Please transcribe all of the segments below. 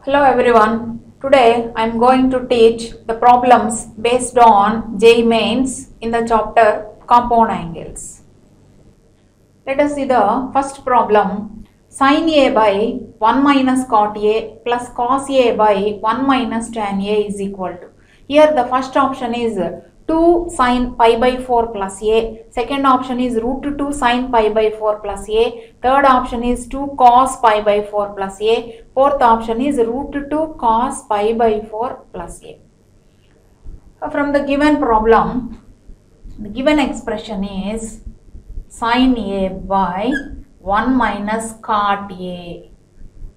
Hello everyone. Today I am going to teach the problems based on JEE Mains in the chapter Compound Angles. Let us see the first problem. Sin A by 1 minus cot A plus cos A by 1 minus tan A is equal to. Here the first option is 2 sin pi by 4 plus A. Second option is root 2 sin pi by 4 plus A. Third option is 2 cos pi by 4 plus A. Fourth option is root 2 cos pi by 4 plus A. From the given problem, the given expression is sin A by 1 minus cot A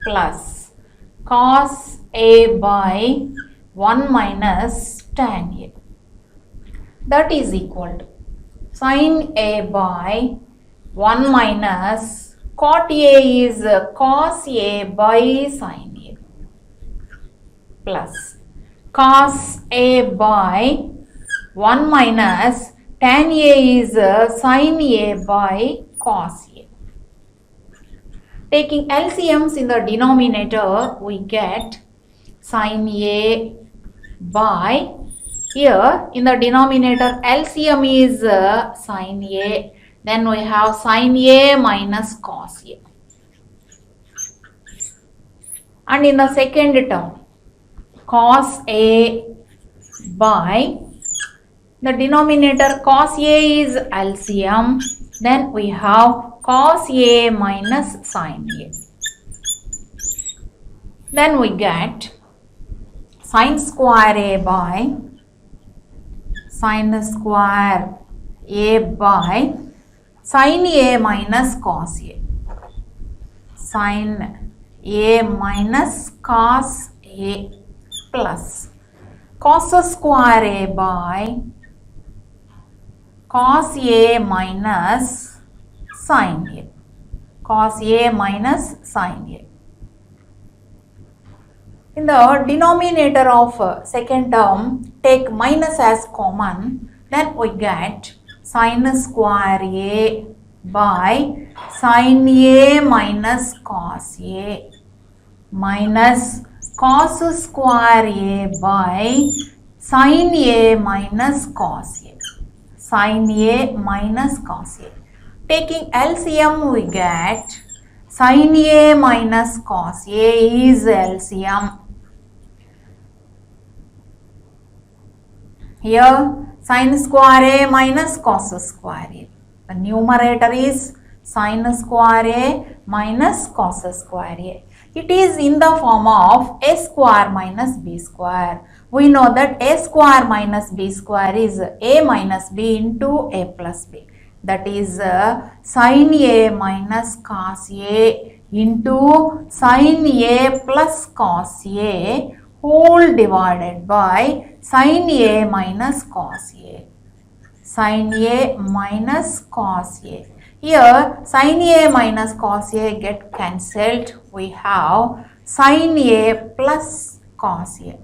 plus cos A by 1 minus tan A. That is equal to sin A by 1 minus cot A is cos A by sin A plus cos A by 1 minus tan A is sin A by cos A. Taking LCMs in the denominator, we get sin A by, here in the denominator LCM is sin A, then we have sin A minus cos A. And in the second term, cos A by, the denominator cos A is LCM, then we have cos A minus sin A. Then we get sin square A by sin square A by sin A minus cos A. Sin A minus cos A plus cos square A by cos A minus sin A. Cos A minus sin A. In the denominator of second term, take minus as common, then we get sin square A by sin A minus cos A minus cos square A by sin A minus cos A. Sin A minus cos A. Taking LCM, we get sin A minus cos A is LCM. Here sin square A minus cos square A. The numerator is sin square A minus cos square A. It is in the form of A square minus B square. We know that A square minus B square is A minus B into A plus B. That is sin A minus cos A into sin A plus cos A whole divided by sin A minus cos A. Sin A minus cos A. Here sin A minus cos A get cancelled. We have sin A plus cos A.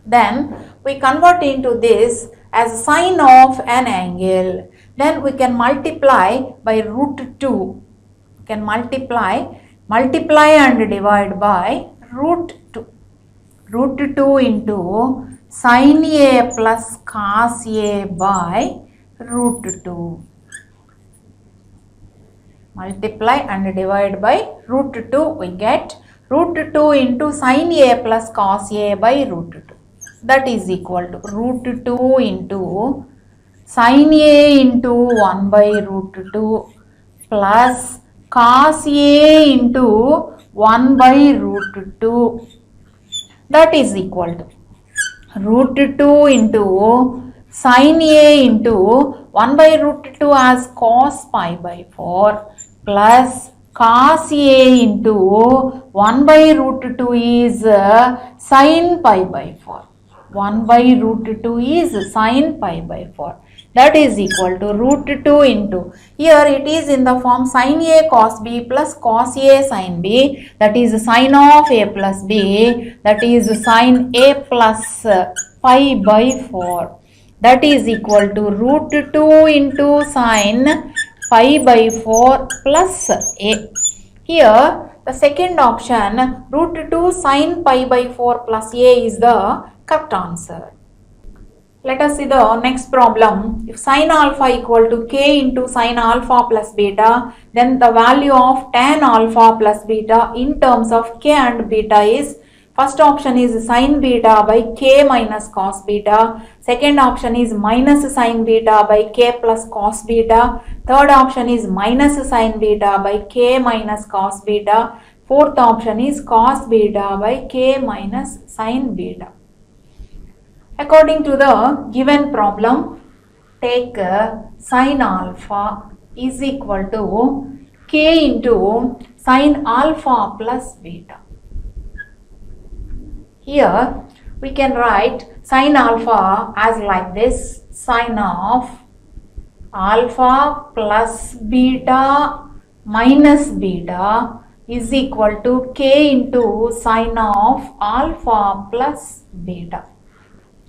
Then we convert into this as sine of an angle. Then we can multiply by root 2. We can multiply and divide by root 2. Root 2 into sin A plus cos A by root 2. Multiply and divide by root 2, we get root 2 into sin A plus cos A by root 2. That is equal to root 2 into sin A into 1 by root 2 plus cos A into 1 by root 2. That is equal to root 2 into sin A into 1 by root 2 as cos pi by 4 plus cos A into 1 by root 2 is sin pi by 4. 1 by root 2 is sin pi by 4. That is equal to root 2 into, here it is in the form sin A cos B plus cos A sin B, that is sin of A plus B, that is sin A plus pi by 4. That is equal to root 2 into sin pi by 4 plus A. Here the second option, root 2 sine pi by 4 plus a, is the correct answer. Let us see the next problem. If sin alpha equal to k into sin alpha plus beta, then the value of tan alpha plus beta in terms of k and beta is, first option is sin beta by k minus cos beta, second option is minus sin beta by k plus cos beta, third option is minus sin beta by k minus cos beta, fourth option is cos beta by k minus sin beta. According to the given problem, take sin alpha is equal to k into sin alpha plus beta. Here we can write sin alpha as like this: sin of alpha plus beta minus beta is equal to k into sin of alpha plus beta.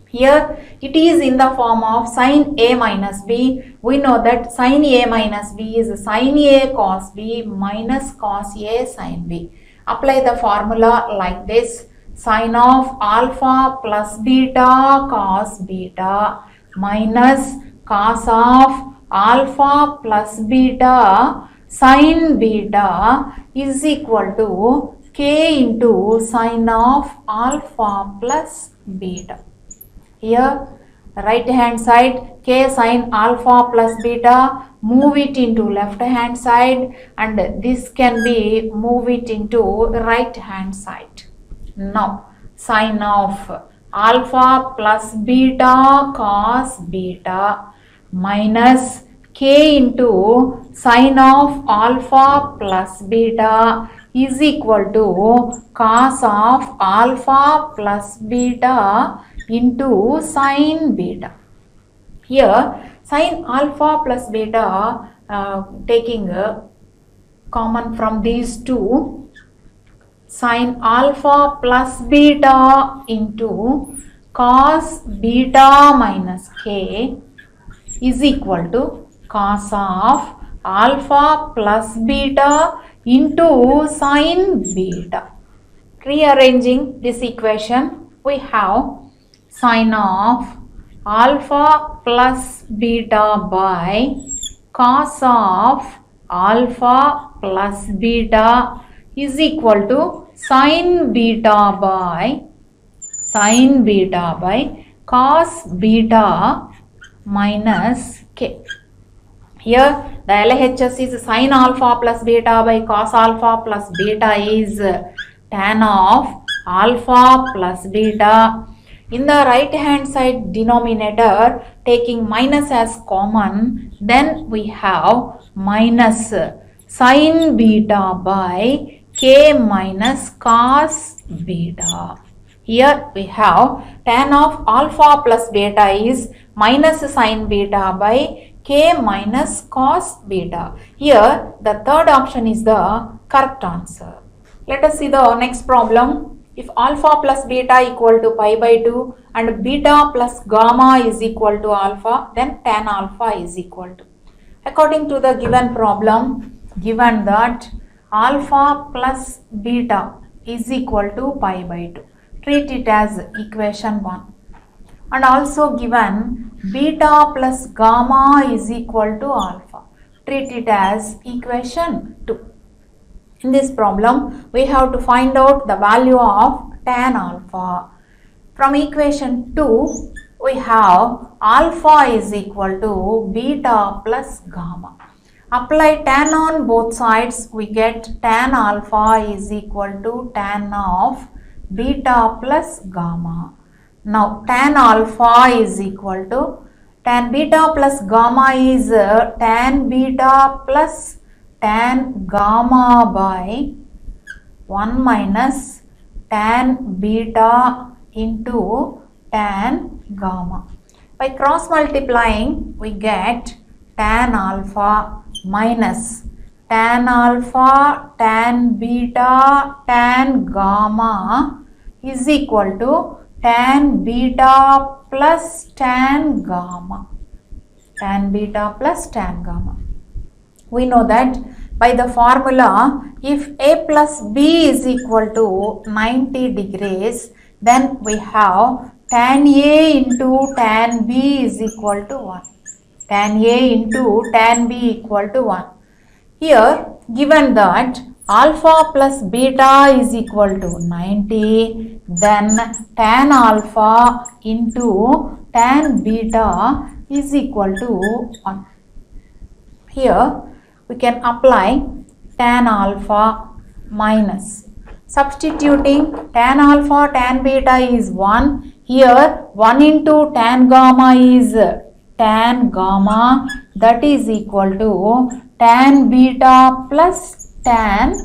Here it is in the form of sin a minus b. We know that sin a minus b is sin a cos b minus cos a sin b. Apply the formula like this: sin of alpha plus beta cos beta minus cos of alpha plus beta sin beta is equal to k into sin of alpha plus beta. Here right hand side k sin alpha plus beta, move it into left hand side, and this can be move it into right hand side. Now sin of alpha plus beta cos beta minus k into sin of alpha plus beta is equal to cos of alpha plus beta into sin beta. Here sin alpha plus beta, taking common from these two, sin alpha plus beta into cos beta minus k is equal to cos of alpha plus beta into sin beta. Rearranging this equation, we have sin of alpha plus beta by cos of alpha plus beta is equal to sin beta by cos beta minus k. Here the LHS is sin alpha plus beta by cos alpha plus beta is tan of alpha plus beta. In the right hand side denominator, taking minus as common, then we have minus sin beta by k minus cos beta. Here we have tan of alpha plus beta is minus sin beta by k minus cos beta. Here the third option is the correct answer. Let us see the next problem. If alpha plus beta equal to pi by 2 and beta plus gamma is equal to alpha, then tan alpha is equal to. According to the given problem, given that alpha plus beta is equal to pi by 2. Treat it as equation 1. And also given beta plus gamma is equal to alpha. Treat it as equation 2. In this problem, we have to find out the value of tan alpha. From equation 2, we have alpha is equal to beta plus gamma. Apply tan on both sides, we get tan alpha is equal to tan of beta plus gamma. Now tan alpha is equal to tan beta plus gamma is tan beta plus tan gamma by 1 minus tan beta into tan gamma. By cross multiplying, we get tan alpha minus tan alpha tan beta tan gamma is equal to tan beta plus tan gamma. Tan beta plus tan gamma. We know that by the formula, if a plus b is equal to 90 degrees, then we have tan a into tan b is equal to 1. Tan a into tan b equal to 1. Here, given that alpha plus beta is equal to 90, then tan alpha into tan beta is equal to 1. Here, we can apply tan alpha minus. Substituting tan alpha, tan beta is 1. Here, 1 into tan gamma is tan gamma, that is equal to tan beta plus tan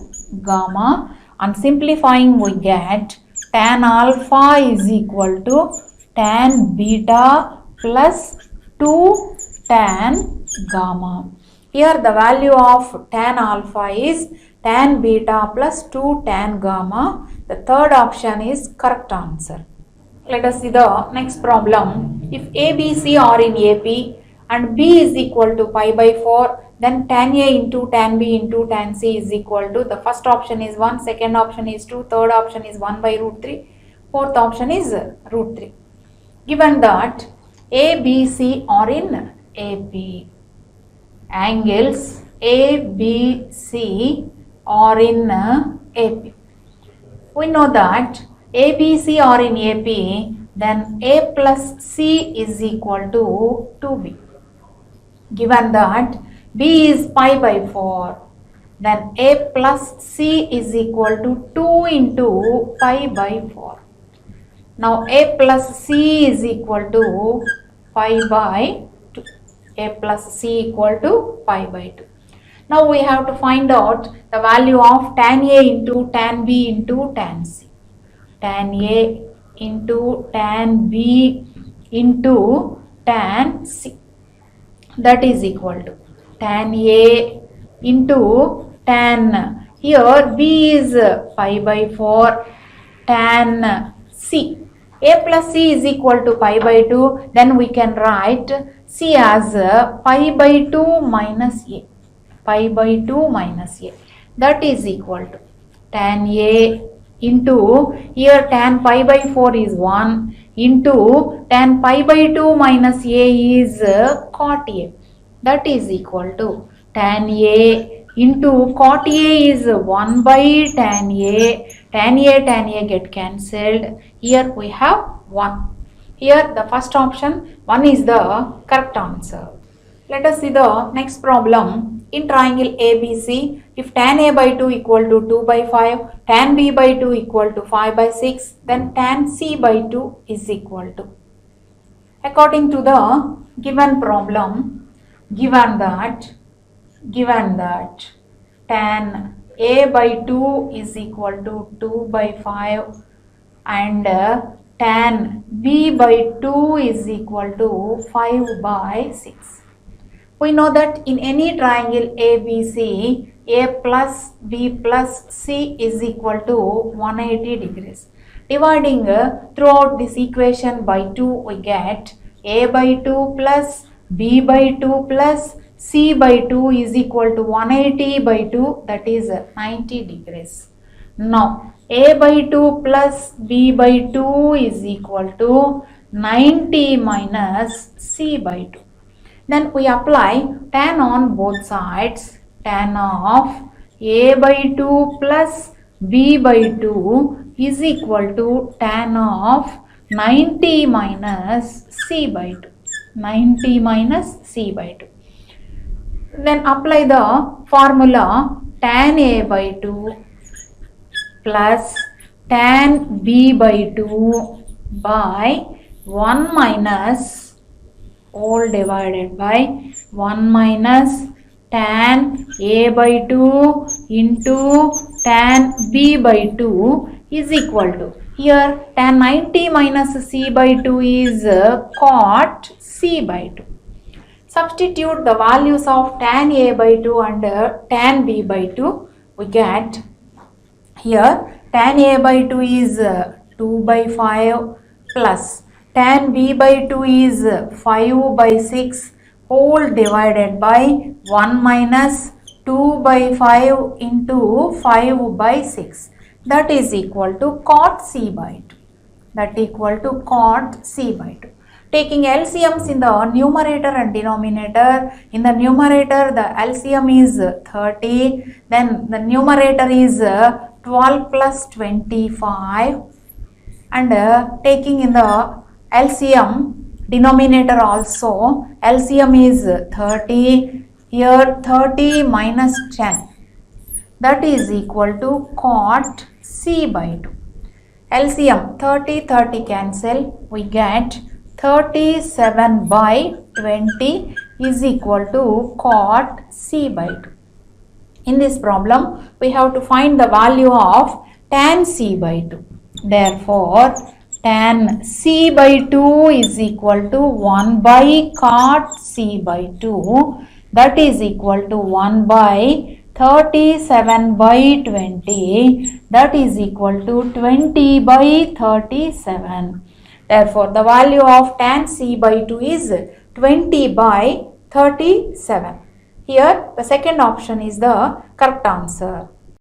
gamma, and simplifying we get tan alpha is equal to tan beta plus 2 tan gamma. Here the value of tan alpha is tan beta plus 2 tan gamma. The third option is correct answer. Let us see the next problem. If A, B, C are in AP and B is equal to pi by 4, then tan A into tan B into tan C is equal to, the first option is 1, second option is 2, third option is 1 by root 3, fourth option is root 3. Given that A, B, C are in AP, angles ABC are in AP. We know that ABC are in AP, then A plus C is equal to 2B. Given that B is pi by 4, then A plus C is equal to 2 into pi by 4. Now A plus C is equal to pi by 2. A plus C equal to pi by 2. Now we have to find out the value of tan A into tan B into tan C. Tan A into tan B into tan C, that is equal to tan A into tan, here B is pi by 4, tan C. A plus C is equal to pi by 2, then we can write C as pi by 2 minus A. Pi by 2 minus A, that is equal to tan A into, here tan pi by 4 is 1, into tan pi by 2 minus A is cot A, that is equal to tan A into cot A is 1 by tan A. Tan A get cancelled. Here we have 1. Here the first option 1 is the correct answer. Let us see the next problem. In triangle ABC, if tan A by 2 equal to 2 by 5, tan B by 2 equal to 5 by 6, then tan C by 2 is equal to. According to the given problem, given that tan A by 2 is equal to 2 by 5 and tan B by 2 is equal to 5 by 6. We know that in any triangle ABC, A plus B plus C is equal to 180 degrees. Dividing throughout this equation by 2, we get A by 2 plus B by 2 plus C by 2 is equal to 180 by 2, that is 90 degrees. Now A by 2 plus B by 2 is equal to 90 minus C by 2. Then we apply tan on both sides. Tan of A by 2 plus B by 2 is equal to tan of 90 minus C by 2. 90 minus C by 2. Then apply the formula tan A by 2 plus tan B by 2 by 1 minus all divided by 1 minus tan A by 2 into tan B by 2 is equal to, here tan 90 minus C by 2 is cot C by 2. Substitute the values of tan A by 2 and tan B by 2. We get here tan A by 2 is 2 by 5 plus tan B by 2 is 5 by 6 whole divided by 1 minus 2 by 5 into 5 by 6. That is equal to cot C by 2. That equal to cot C by 2. Taking LCMs in the numerator and denominator. In the numerator, the LCM is 30. Then the numerator is 12 plus 25. And taking in the LCM, denominator also, LCM is 30. Here 30 minus 10. That is equal to cot C by 2. LCM 30 cancel. We get 37 by 20 is equal to cot C by 2. In this problem, we have to find the value of tan C by 2. Therefore, tan C by 2 is equal to 1 by cot C by 2. That is equal to 1 by 37 by 20. That is equal to 20 by 37. Therefore, the value of tan C by 2 is 20 by 37. Here, the second option is the correct answer.